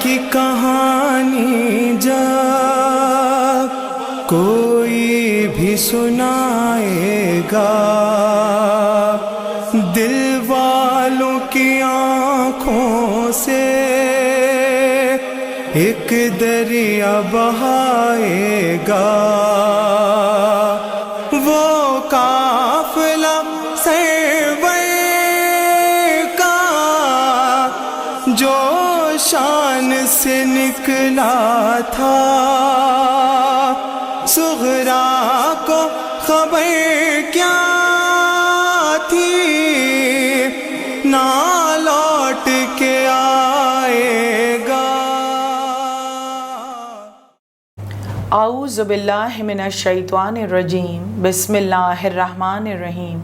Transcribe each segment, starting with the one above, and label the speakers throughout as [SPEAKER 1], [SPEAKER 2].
[SPEAKER 1] کی کہانی جب کوئی بھی سنائے گا، دل والوں کی آنکھوں سے ایک دریا بہائے گا، وہ قافلہ سرور کا جو شان سے نکلا تھا، صغرا کو خبر کیا تھی، نہ لوٹ کے آئے گا۔
[SPEAKER 2] اعوذ باللہ من الشیطان الرجیم، بسم اللہ الرحمن الرحیم،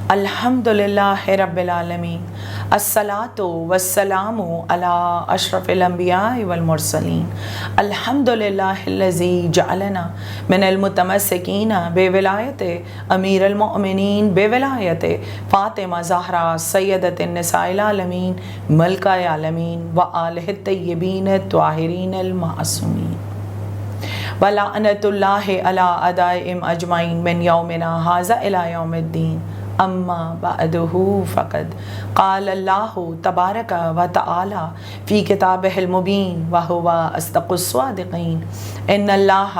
[SPEAKER 2] الحمدللہ رب العالمین، الصلاۃ والسلام علی اشرف الانبیاء والمرسلین، الحمدللہ الذی جعلنا من المتمسکین بولایت امیر المؤمنین بولایت فاطمہ زہرا سیدۃ النساء العالمین ملکہ عالمین وآلہ الطیبین الطاہرین المعصومین، ولعنۃ اللہ علی اعدائہم اجمعین من یومنا ھذا الی یوم الدین، اما بعدہ فقد قال اللہ تبارک و تعالی فی کتابہ المبین وہو اصدق الصادقین، ان اللہ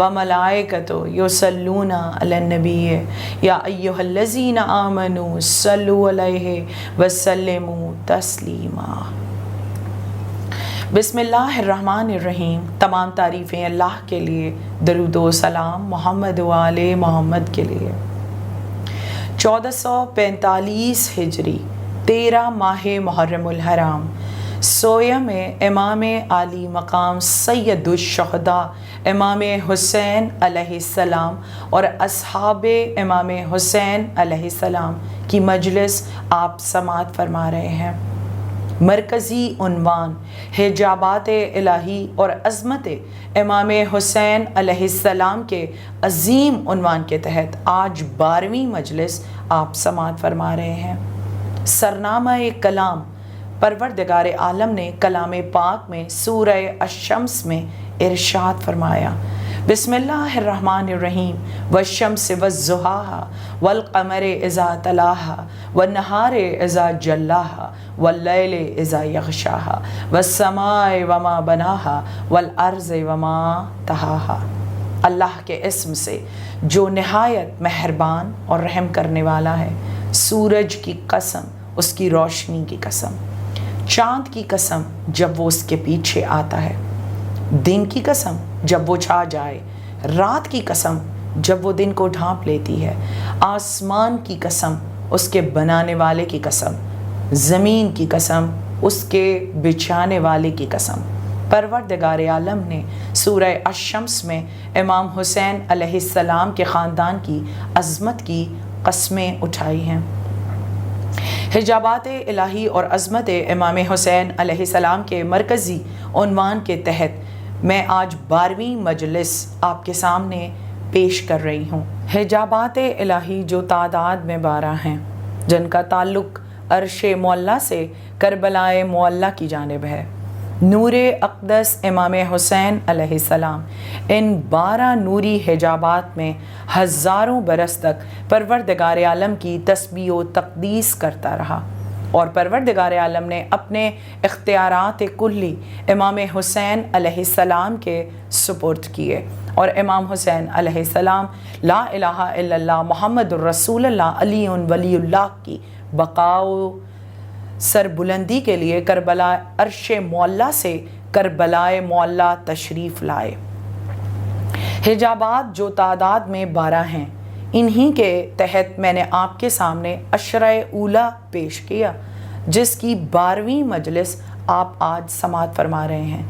[SPEAKER 2] وملائکتہ یصلون علی النبی یا ایہا الذین آمنوا صلوا علیہ وسلموا تسلیما۔ بسم اللہ الرحمن الرحیم، تمام تعریفیں اللہ کے لیے، درود و سلام محمد و آل محمد کے لیے۔ 1445 ہجری 13 ماہ محرم الحرام، سویم امام عالی مقام سید الشہداء امام حسین علیہ السلام اور اصحاب امام حسین علیہ السلام کی مجلس آپ سماعت فرما رہے ہیں۔ مرکزی عنوان حجابات الہی اور عظمت امام حسین علیہ السلام کے عظیم عنوان کے تحت آج 12ویں مجلس آپ سماعت فرما رہے ہیں۔ سرنامہ کلام، پروردگار عالم نے کلام پاک میں سورہ الشمس میں ارشاد فرمایا، بسم اللہ الرحمن الرحیم، والشمس والضحاها والقمر اذا تلاها والنہار اذا جلاها واللیل اذا یغشاها والسماء وما بناها والارض وما طحاها۔ اللہ کے اسم سے جو نہایت مہربان اور رحم کرنے والا ہے، سورج کی قسم، اس کی روشنی کی قسم، چاند کی قسم جب وہ اس کے پیچھے آتا ہے، دن کی قسم جب وہ چھا جائے، رات کی قسم جب وہ دن کو ڈھانپ لیتی ہے، آسمان کی قسم اس کے بنانے والے کی قسم، زمین کی قسم اس کے بچھانے والے کی قسم۔ پروردگار عالم نے سورہ الشمس میں امام حسین علیہ السلام کے خاندان کی عظمت کی قسمیں اٹھائی ہیں۔ حجابات الہی اور عظمت امام حسین علیہ السلام کے مرکزی عنوان کے تحت میں آج 12ویں مجلس آپ کے سامنے پیش کر رہی ہوں۔ حجابات الہی جو تعداد میں 12 ہیں، جن کا تعلق عرش معلیٰ سے کربلائے معلیٰ کی جانب ہے، نور اقدس امام حسین علیہ السلام ان 12 نوری حجابات میں ہزاروں برس تک پروردگار عالم کی تسبیح و تقدیس کرتا رہا، اور پروردگار عالم نے اپنے اختیارات کلی امام حسین علیہ السلام کے سپرد کیے، اور امام حسین علیہ السلام لا الہ الا اللہ محمد الرسول اللہ علی ولی اللہ کی بقا و سربلندی کے لیے کربلا عرش معلیٰ سے کربلائے معلیٰ تشریف لائے۔ حجابات جو تعداد میں 12 ہیں، انہی کے تحت میں نے آپ کے سامنے عشرہ اولیٰ پیش کیا، جس کی 12ویں مجلس آپ آج سماعت فرما رہے ہیں۔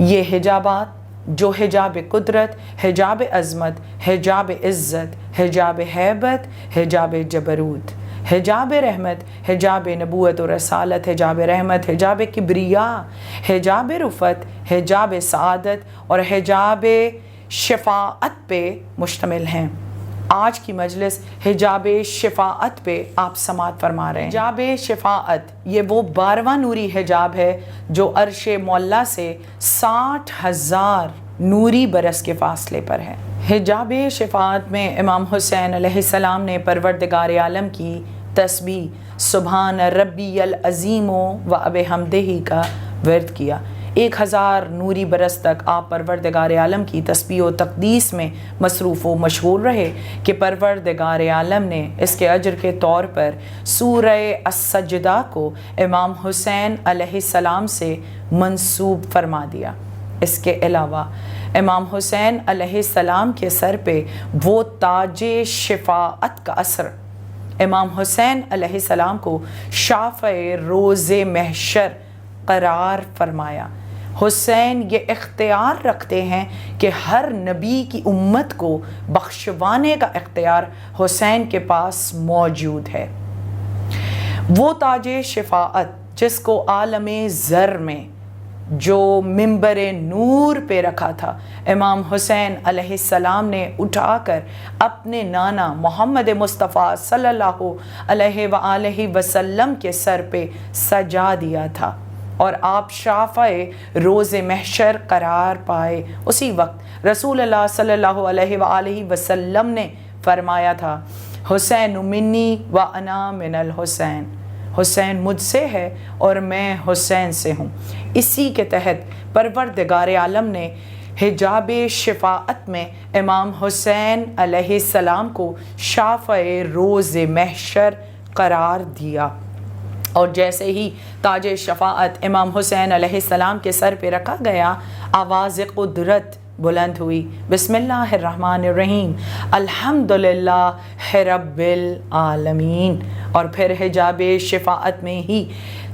[SPEAKER 2] یہ حجابات جو حجاب قدرت، حجاب عظمت، حجاب عزت، حجاب ہیبت، حجاب جبروت، حجاب رحمت، حجاب نبوت و رسالت، حجاب رحمت، حجاب کبریاء، حجاب رفعت، حجاب سعادت اور حجاب شفاعت پہ مشتمل ہیں۔ آج کی مجلس حجاب شفاعت پہ آپ سماعت فرما رہے ہیں۔ حجاب شفاعت یہ وہ 12واں نوری حجاب ہے جو عرش مولا سے 60,000 نوری برس کے فاصلے پر ہے۔ حجاب شفاعت میں امام حسین علیہ السلام نے پروردگار عالم کی تسبیح سبحان ربی العظیم و بحمدہ کا ورد کیا۔ 1000 نوری برس تک آپ پروردگار عالم کی تسبیح و تقدیس میں مصروف و مشغول رہے کہ پروردگار عالم نے اس کے اجر کے طور پر سورہ السجدہ کو امام حسین علیہ السلام سے منسوب فرما دیا۔ اس کے علاوہ امام حسین علیہ السلام کے سر پہ وہ تاج شفاعت کا اثر امام حسین علیہ السلام کو شافع روز محشر قرار فرمایا۔ حسین یہ اختیار رکھتے ہیں کہ ہر نبی کی امت کو بخشوانے کا اختیار حسین کے پاس موجود ہے۔ وہ تاج شفاعت جس کو عالم زر میں جو ممبر نور پہ رکھا تھا امام حسین علیہ السلام نے اٹھا کر اپنے نانا محمد مصطفیٰ صلی اللہ علیہ وآلہ وسلم کے سر پہ سجا دیا تھا اور آپ شافع روز محشر قرار پائے۔ اسی وقت رسول اللہ صلی اللہ علیہ وآلہ وسلم نے فرمایا تھا حسین منی و انا من الحسین، حسین مجھ سے ہے اور میں حسین سے ہوں۔ اسی کے تحت پروردگار عالم نے حجاب شفاعت میں امام حسین علیہ السلام کو شافع روز محشر قرار دیا، اور جیسے ہی تاج شفاعت امام حسین علیہ السلام کے سر پہ رکھا گیا، آواز قدرت بلند ہوئی، بسم اللہ الرحمن الرحیم الحمدللہ رب العالمین، اور پھر حجاب شفاعت میں ہی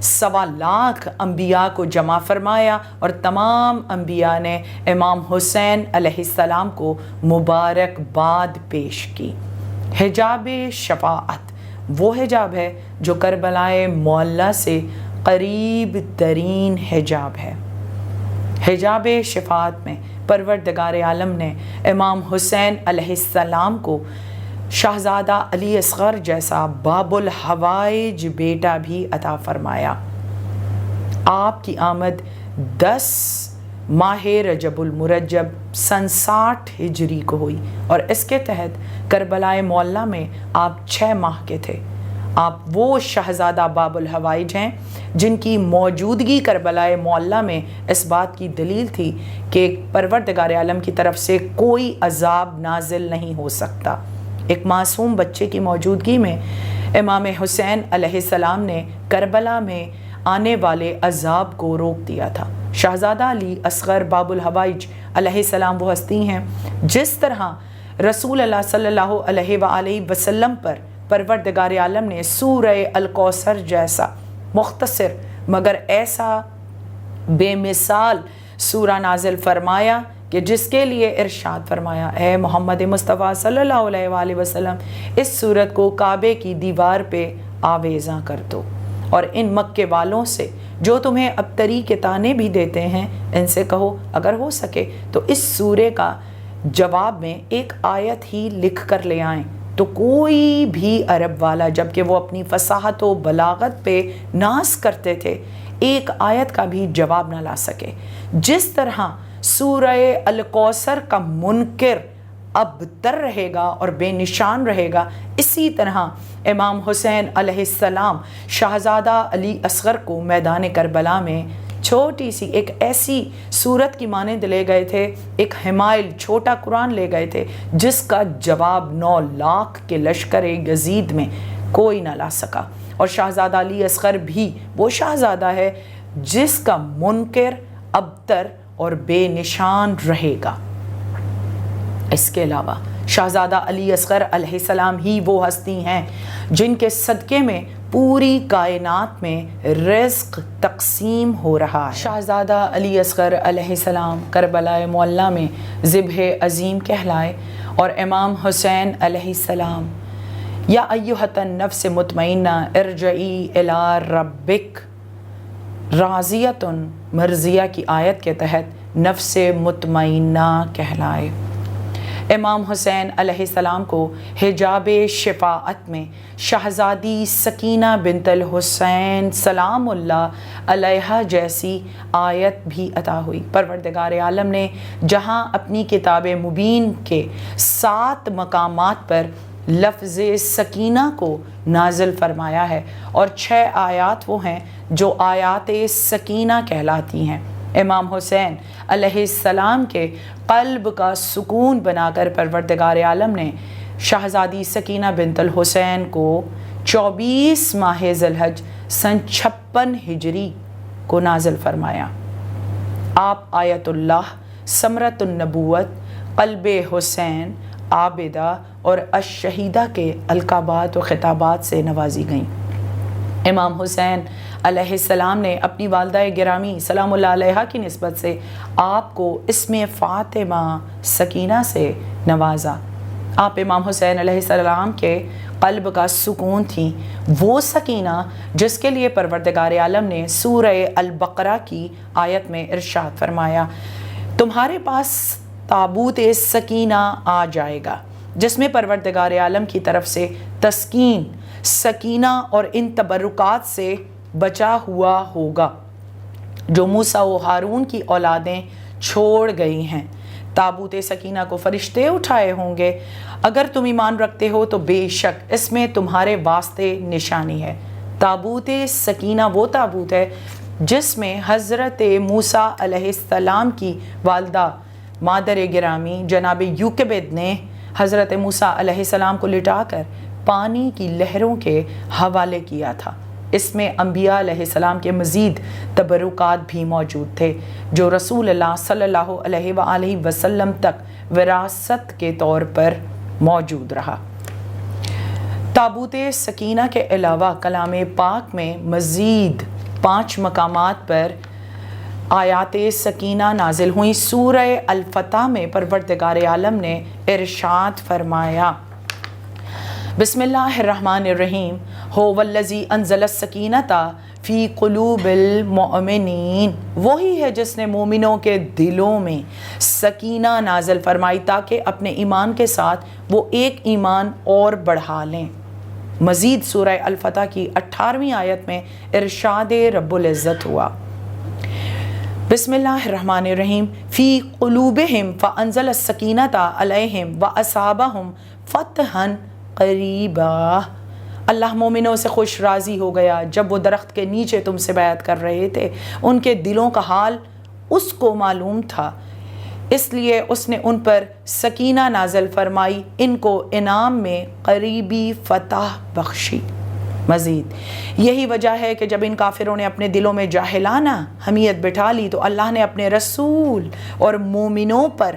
[SPEAKER 2] 1.25 انبیاء کو جمع فرمایا اور تمام انبیاء نے امام حسین علیہ السلام کو مبارکباد پیش کی۔ حجاب شفاعت وہ حجاب ہے جو کربلائے معلیٰ سے قریب ترین حجاب ہے۔ حجاب شفاعت میں پروردگار عالم نے امام حسین علیہ السلام کو شہزادہ علی اصغر جیسا باب الحوائج بیٹا بھی عطا فرمایا۔ آپ کی آمد 10 ماہ رجب المرجب سن 60 ہجری کو ہوئی، اور اس کے تحت کربلائے معلیٰ میں آپ 6 ماہ کے تھے۔ آپ وہ شہزادہ باب الحوائج ہیں جن کی موجودگی کربلائے معلیٰ میں اس بات کی دلیل تھی کہ پروردگار عالم کی طرف سے کوئی عذاب نازل نہیں ہو سکتا۔ ایک معصوم بچے کی موجودگی میں امام حسین علیہ السلام نے کربلا میں آنے والے عذاب کو روک دیا تھا۔ شہزادہ علی اصغر باب الحوائج علیہ السلام وہ ہستی ہیں جس طرح رسول اللہ صلی اللہ علیہ وآلہ وسلم پر پروردگار عالم نے سورہ الکوثر جیسا مختصر مگر ایسا بے مثال سورہ نازل فرمایا کہ جس کے لیے ارشاد فرمایا، اے محمد مصطفیٰ صلی اللہ علیہ وآلہ وسلم اس سورت کو کعبے کی دیوار پہ آویزاں کر دو، اور ان مکے والوں سے جو تمہیں ابتری کے تانے بھی دیتے ہیں ان سے کہو اگر ہو سکے تو اس سورے کا جواب میں ایک آیت ہی لکھ کر لے آئیں۔ تو کوئی بھی عرب والا جبکہ وہ اپنی فصاحت و بلاغت پہ ناز کرتے تھے ایک آیت کا بھی جواب نہ لا سکے۔ جس طرح سورہ الکوثر کا منکر ابتر رہے گا اور بے نشان رہے گا، اسی طرح امام حسین علیہ السلام شہزادہ علی اصغر کو میدان کربلا میں چھوٹی سی ایک ایسی صورت کی مانند لے گئے تھے، ایک حمائل چھوٹا قرآن لے گئے تھے جس کا جواب 9 لاکھ کے لشکر یزید میں کوئی نہ لا سکا، اور شہزادہ علی اصغر بھی وہ شہزادہ ہے جس کا منکر ابتر اور بے نشان رہے گا۔ اس کے علاوہ شہزادہ علی اصغر علیہ السلام ہی وہ ہستی ہیں جن کے صدقے میں پوری کائنات میں رزق تقسیم ہو رہا ہے۔ شہزادہ علی اصغر علیہ السلام کربلائے معلیٰ میں ذبح عظیم کہلائے، اور امام حسین علیہ السلام یا ایھا النفس مطمئنہ ارجعی الی ربک راضیۃ مرضیہ کی آیت کے تحت نفس مطمئنہ کہلائے۔ امام حسین علیہ السلام کو حجاب شفاعت میں شہزادی سکینہ بنت الحسین سلام اللہ علیہا جیسی آیت بھی عطا ہوئی۔ پروردگار عالم نے جہاں اپنی کتاب مبین کے 7 مقامات پر لفظ سکینہ کو نازل فرمایا ہے اور 6 آیات وہ ہیں جو آیات سکینہ کہلاتی ہیں۔ امام حسین علیہ السلام کے قلب کا سکون بنا کر پروردگار عالم نے شہزادی سکینہ بنت الحسین کو 24 ماہ ذی الحج سن 56 ہجری کو نازل فرمایا۔ آپ آیت اللہ، ثمرۃ النبوت، قلب حسین، عابدہ اور الشہیدہ کے القابات و خطابات سے نوازی گئیں۔ امام حسین علیہ السلام نے اپنی والدہ گرامی سلام اللہ علیہا کی نسبت سے آپ کو اسم فاطمہ سکینہ سے نوازا۔ آپ امام حسین علیہ السلام کے قلب کا سکون تھیں، وہ سکینہ جس کے لیے پروردگار عالم نے سورہ البقرہ کی آیت میں ارشاد فرمایا، تمہارے پاس تابوت سکینہ آ جائے گا جس میں پروردگار عالم کی طرف سے تسکین، سکینہ اور ان تبرکات سے بچا ہوا ہوگا جو موسیٰ و ہارون کی اولادیں چھوڑ گئی ہیں۔ تابوت سکینہ کو فرشتے اٹھائے ہوں گے۔ اگر تم ایمان رکھتے ہو تو بے شک اس میں تمہارے واسطے نشانی ہے۔ تابوت سکینہ وہ تابوت ہے جس میں حضرت موسیٰ علیہ السلام کی والدہ مادر گرامی جناب یوکبد نے حضرت موسیٰ علیہ السلام کو لٹا کر پانی کی لہروں کے حوالے کیا تھا۔ اس میں انبیاء علیہ السلام کے مزید تبرکات بھی موجود تھے جو رسول اللہ صلی اللہ علیہ وآلہ وسلم تک وراثت کے طور پر موجود رہا۔ تابوت سکینہ کے علاوہ کلام پاک میں مزید 5 مقامات پر آیات سکینہ نازل ہوئیں۔ سورہ الفتح میں پروردگار عالم نے ارشاد فرمایا، بسم اللہ الرحمن الرحیم، هو الذی انزل السکینۃ فی قلوب المؤمنین، وہی ہے جس نے مومنوں کے دلوں میں سکینہ نازل فرمائی تاکہ اپنے ایمان کے ساتھ وہ ایک ایمان اور بڑھا لیں۔ مزید سورہ الفتح کی 18ویں آیت میں ارشاد رب العزت ہوا، بسم اللہ الرحمن الرحیم، فی قلوبہم فانزل السکینۃ علیہم واصابہم فتحا قریبا۔ اللہ مومنوں سے خوش راضی ہو گیا جب وہ درخت کے نیچے تم سے بیعت کر رہے تھے، ان کے دلوں کا حال اس کو معلوم تھا، اس لیے اس نے ان پر سکینہ نازل فرمائی، ان کو انعام میں قریبی فتح بخشی۔ مزید یہی وجہ ہے کہ جب ان کافروں نے اپنے دلوں میں جاہلانہ حمیت بٹھا لی تو اللہ نے اپنے رسول اور مومنوں پر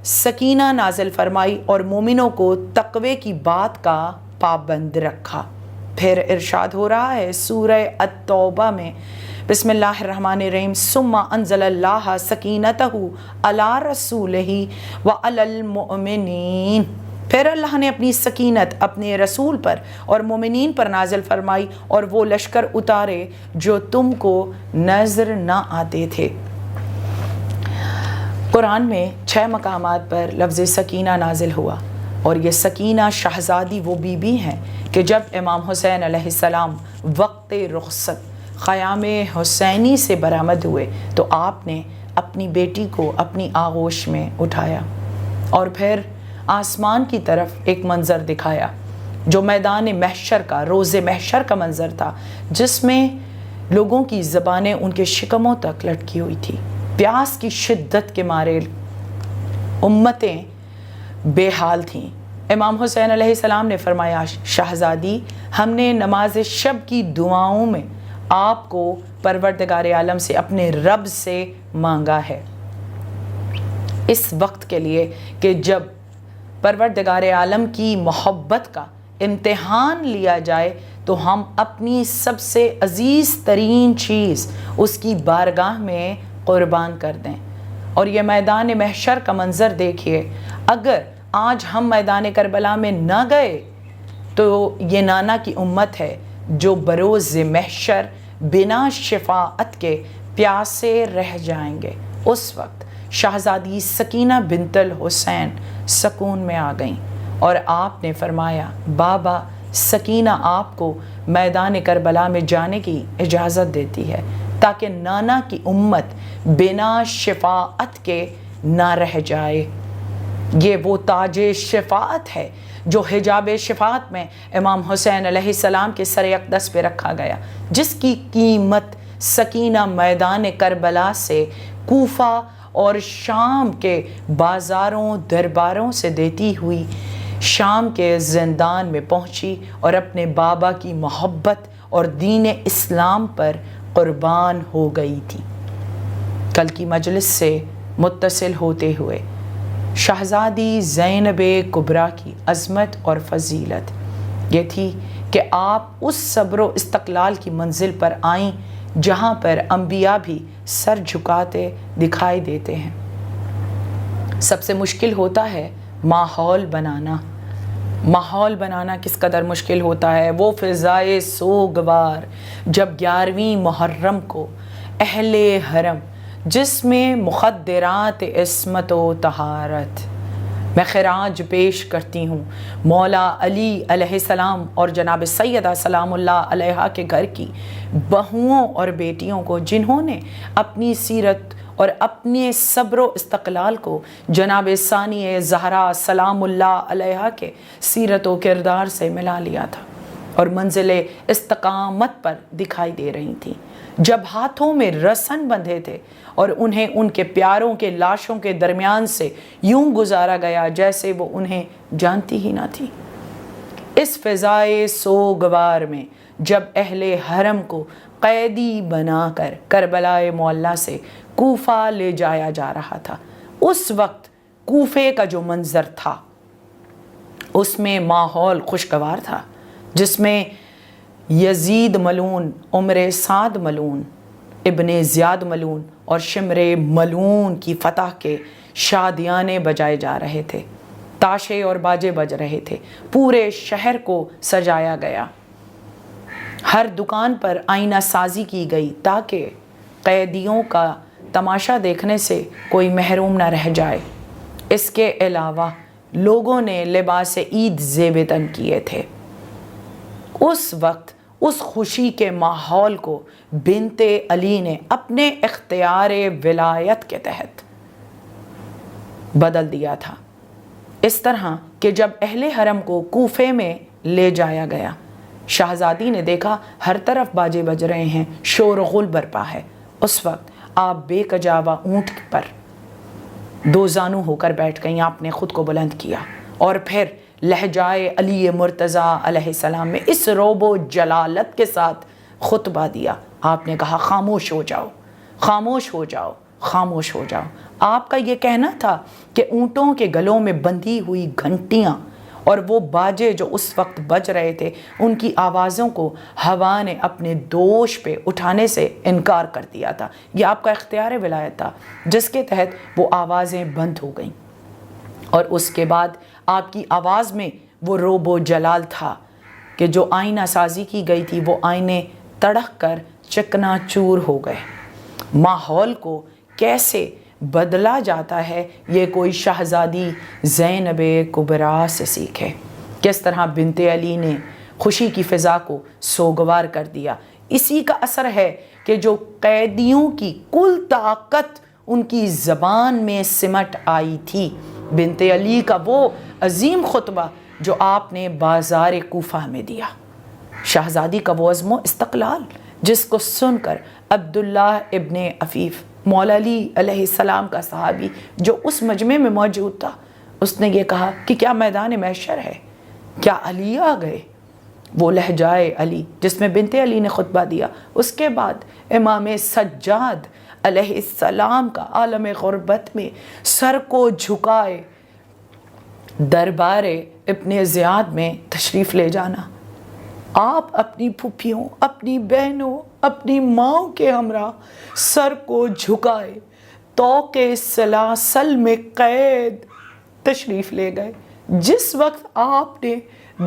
[SPEAKER 2] سکینہ نازل فرمائی اور مومنوں کو تقوی کی بات کا پابند رکھا۔ پھر ارشاد ہو رہا ہے سورہ التوبہ میں، بسم اللہ الرحمن الرحیم، ثم انزل اللہ سکینتہ علی رسولہ وعلی المؤمنین، پھر اللہ نے اپنی سکینت اپنے رسول پر اور مومنین پر نازل فرمائی اور وہ لشکر اتارے جو تم کو نظر نہ آتے تھے۔ قرآن میں 6 مقامات پر لفظ سکینہ نازل ہوا اور یہ سکینہ شہزادی وہ بی بی ہیں کہ جب امام حسین علیہ السلام وقت رخصت خیام حسینی سے برآمد ہوئے تو آپ نے اپنی بیٹی کو اپنی آغوش میں اٹھایا اور پھر آسمان کی طرف ایک منظر دکھایا جو میدان محشر کا، روز محشر کا منظر تھا، جس میں لوگوں کی زبانیں ان کے شکموں تک لٹکی ہوئی تھی۔ پیاس کی شدت کے مارے امتیں بے حال تھیں۔ امام حسین علیہ السلام نے فرمایا، شہزادی، ہم نے نماز شب کی دعاؤں میں آپ کو پروردگار عالم سے اپنے رب سے مانگا ہے اس وقت کے لیے کہ جب پروردگار عالم کی محبت کا امتحان لیا جائے تو ہم اپنی سب سے عزیز ترین چیز اس کی بارگاہ میں قربان کر دیں۔ اور یہ میدان محشر کا منظر دیکھیے، اگر آج ہم میدان کربلا میں نہ گئے تو یہ نانا کی امت ہے جو بروز محشر بنا شفاعت کے پیاسے رہ جائیں گے۔ اس وقت شہزادی سکینہ بنت الحسین سکون میں آ گئیں اور آپ نے فرمایا بابا سکینہ آپ کو میدان کربلا میں جانے کی اجازت دیتی ہے تاکہ نانا کی امت بنا شفاعت کے نہ رہ جائے۔ یہ وہ تاج شفاعت ہے جو حجاب شفاعت میں امام حسین علیہ السلام کے سر اقدس پہ رکھا گیا، جس کی قیمت سکینہ میدان کربلا سے کوفہ اور شام کے بازاروں درباروں سے دیتی ہوئی شام کے زندان میں پہنچی اور اپنے بابا کی محبت اور دین اسلام پر قربان ہو گئی تھی۔ کل کی مجلس سے متصل ہوتے ہوئے شہزادی زینب کبریٰ کی عظمت اور فضیلت یہ تھی کہ آپ اس صبر و استقلال کی منزل پر آئیں جہاں پر انبیاء بھی سر جھکاتے دکھائی دیتے ہیں۔ سب سے مشکل ہوتا ہے ماحول بنانا۔ ماحول بنانا کس قدر مشکل ہوتا ہے، وہ فضائے سوگوار جب 11ویں محرم کو اہل حرم جس میں مخدرات عصمت و طہارت، میں خراج پیش کرتی ہوں مولا علی علیہ السلام اور جناب سیدہ سلام اللہ علیہا کے گھر کی بہوؤں اور بیٹیوں کو، جنہوں نے اپنی سیرت اور اپنے صبر و استقلال کو جناب ثانی زہرا سلام اللہ علیہا کے سیرت و کردار سے ملا لیا تھا اور منزل استقامت پر دکھائی دے رہی تھیں، جب ہاتھوں میں رسن بندھے تھے اور انہیں ان کے پیاروں کے لاشوں کے درمیان سے یوں گزارا گیا جیسے وہ انہیں جانتی ہی نہ تھی۔ اس فضائے سوگوار میں جب اہل حرم کو قیدی بنا کر کربلا معلیٰ سے کوفہ لے جایا جا رہا تھا، اس وقت کوفے کا جو منظر تھا اس میں ماحول خوشگوار تھا، جس میں یزید ملعون، عمر سعد ملعون، ابن زیاد ملعون اور شمر ملعون کی فتح کے شادیانے بجائے جا رہے تھے، تاشے اور باجے بج رہے تھے، پورے شہر کو سجایا گیا، ہر دکان پر آئینہ سازی کی گئی تاکہ قیدیوں کا تماشا دیکھنے سے کوئی محروم نہ رہ جائے۔ اس کے علاوہ لوگوں نے لباس عید زیب تن کیے تھے۔ اس وقت اس خوشی کے ماحول کو بنت علی نے اپنے اختیار ولایت کے تحت بدل دیا تھا، اس طرح کہ جب اہل حرم کو کوفے میں لے جایا گیا، شہزادی نے دیکھا ہر طرف باجے بج رہے ہیں، شور و غل برپا ہے۔ اس وقت آپ بے کجاوا اونٹ پر دو زانو ہو کر بیٹھ گئیں، آپ نے خود کو بلند کیا اور پھر لہجائے علی مرتضیٰ علیہ السلام میں اس روب و جلالت کے ساتھ خطبہ دیا۔ آپ نے کہا خاموش ہو جاؤ، خاموش ہو جاؤ، خاموش ہو جاؤ۔ آپ کا یہ کہنا تھا کہ اونٹوں کے گلوں میں بندھی ہوئی گھنٹیاں اور وہ باجے جو اس وقت بج رہے تھے، ان کی آوازوں کو ہوا نے اپنے دوش پہ اٹھانے سے انکار کر دیا تھا۔ یہ آپ کا اختیار ولایت تھا جس کے تحت وہ آوازیں بند ہو گئیں، اور اس کے بعد آپ کی آواز میں وہ روب و جلال تھا کہ جو آئینہ سازی کی گئی تھی وہ آئینے تڑک کر چکنا چور ہو گئے۔ ماحول کو کیسے بدلا جاتا ہے یہ کوئی شہزادی زینب کبریٰ سے سیکھے، کس طرح بنت علی نے خوشی کی فضا کو سوگوار کر دیا۔ اسی کا اثر ہے کہ جو قیدیوں کی کل طاقت ان کی زبان میں سمٹ آئی تھی، بنت علی کا وہ عظیم خطبہ جو آپ نے بازار کوفہ میں دیا، شہزادی کا وہ عزم و استقلال جس کو سن کر عبداللہ ابن عفیف مولا علی علیہ السلام کا صحابی جو اس مجمع میں موجود تھا، اس نے یہ کہا کہ کیا میدان محشر ہے، کیا علی آ گئے؟ وہ لہجائے علی جس میں بنت علی نے خطبہ دیا، اس کے بعد امام سجاد علیہ السلام کا عالم غربت میں سر کو جھکائے دربار ابن زیاد میں تشریف لے جانا، آپ اپنی پھوپھیوں، اپنی بہنوں، اپنی ماں کے ہمراہ سر کو جھکائے طوق سلاسل میں قید تشریف لے گئے۔ جس وقت آپ نے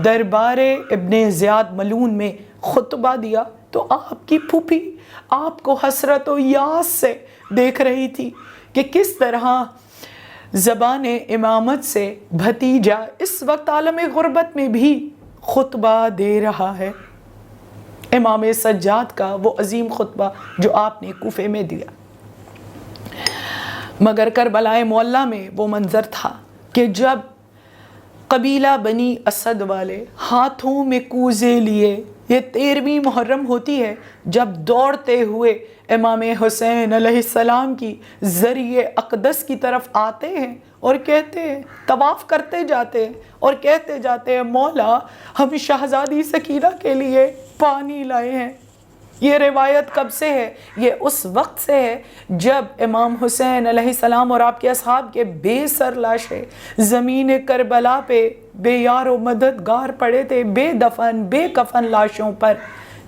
[SPEAKER 2] دربار ابن زیاد ملعون میں خطبہ دیا تو آپ کی پھوپھی آپ کو حسرت و یاس سے دیکھ رہی تھی کہ کس طرح زبان امامت سے بھتیجا اس وقت عالم غربت میں بھی خطبہ دے رہا ہے، امام سجاد کا وہ عظیم خطبہ جو آپ نے کوفے میں دیا۔ مگر کربلا معلیٰ میں وہ منظر تھا کہ جب قبیلہ بنی اسد والے ہاتھوں میں کوزے لیے، یہ 13ویں محرم ہوتی ہے جب دوڑتے ہوئے امام حسین علیہ السلام کی ذریعہ اقدس کی طرف آتے ہیں اور کہتے ہیں، طواف کرتے جاتے ہیں اور کہتے جاتے ہیں، مولا ہم شہزادی سکینہ کے لیے پانی لائے ہیں۔ یہ روایت کب سے ہے؟ یہ اس وقت سے ہے جب امام حسین علیہ السلام اور آپ کے اصحاب کے بے سر لاشیں زمین کربلا پہ بے یار و مددگار پڑے تھے، بے دفن بے کفن لاشوں پر۔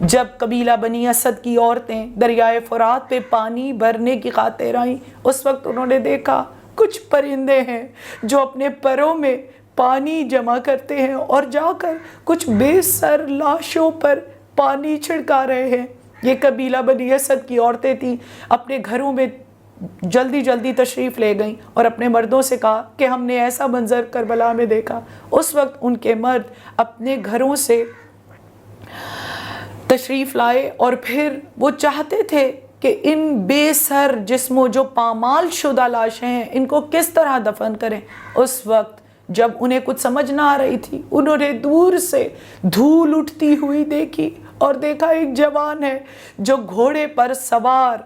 [SPEAKER 2] جب قبیلہ بنی اسد کی عورتیں دریائے فرات پہ پانی بھرنے کی خاطر آئیں، اس وقت انہوں نے دیکھا کچھ پرندے ہیں جو اپنے پروں میں پانی جمع کرتے ہیں اور جا کر کچھ بے سر لاشوں پر پانی چھڑکا رہے ہیں۔ یہ قبیلہ بنی اسد کی عورتیں تھیں، اپنے گھروں میں جلدی جلدی تشریف لے گئیں اور اپنے مردوں سے کہا کہ ہم نے ایسا منظر کربلا میں دیکھا۔ اس وقت ان کے مرد اپنے گھروں سے تشریف لائے اور پھر وہ چاہتے تھے کہ ان بے سر جسموں جو پامال شدہ لاشیں ہیں ان کو کس طرح دفن کریں۔ اس وقت جب انہیں کچھ سمجھ نہ آ رہی تھی، انہوں نے دور سے دھول اٹھتی ہوئی دیکھی اور دیکھا ایک جوان ہے جو گھوڑے پر سوار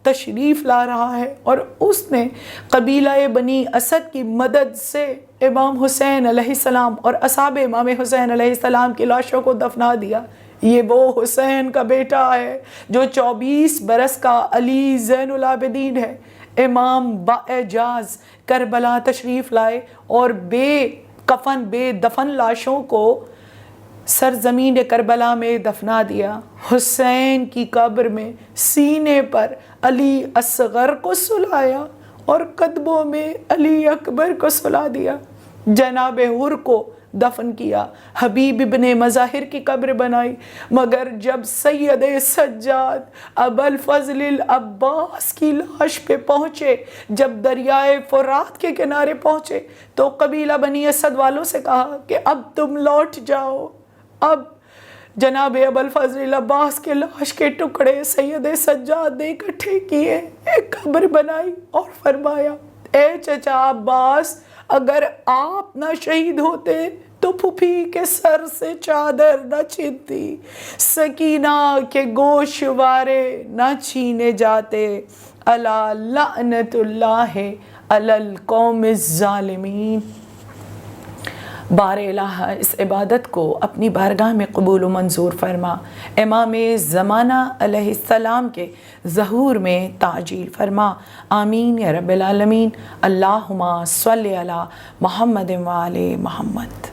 [SPEAKER 2] تشریف لا رہا ہے، اور اس نے قبیلہ بنی اسد کی مدد سے امام حسین علیہ السلام اور اصحاب امام حسین علیہ السلام کی لاشوں کو دفنا دیا۔ یہ وہ حسین کا بیٹا ہے جو 24 برس کا علی زین العابدین ہے۔ امام باعجاز کربلا تشریف لائے اور بے کفن بے دفن لاشوں کو سرزمین کربلا میں دفنا دیا۔ حسین کی قبر میں سینے پر علی اصغر کو سلایا اور قدموں میں علی اکبر کو سلا دیا۔ جناب حر کو دفن کیا، حبیب ابن مظاہر کی قبر بنائی، مگر جب سید سجاد ابوالفضل العباس کی لاش پہ پہنچے، جب دریائے فرات کے کنارے پہنچے تو قبیلہ بنی اسد والوں سے کہا کہ اب تم لوٹ جاؤ۔ اب جناب ابوالفضل العباس کے لاش کے ٹکڑے سید سجاد نے اکٹھے کیے، ایک قبر بنائی اور فرمایا، اے چچا عباس، اگر آپ نہ شہید ہوتے تو پھوپھی کے سر سے چادر نہ چھنتی، سکینہ کے گوشوارے نہ چھینے جاتے، الا لعنت اللہ علی القوم الظالمین۔ بار الہ اس عبادت کو اپنی بارگاہ میں قبول و منظور فرما، امام زمانہ علیہ السلام کے ظہور میں تعجیل فرما، آمین یا رب العالمین۔ اللہم صلی علی محمد و آل محمد۔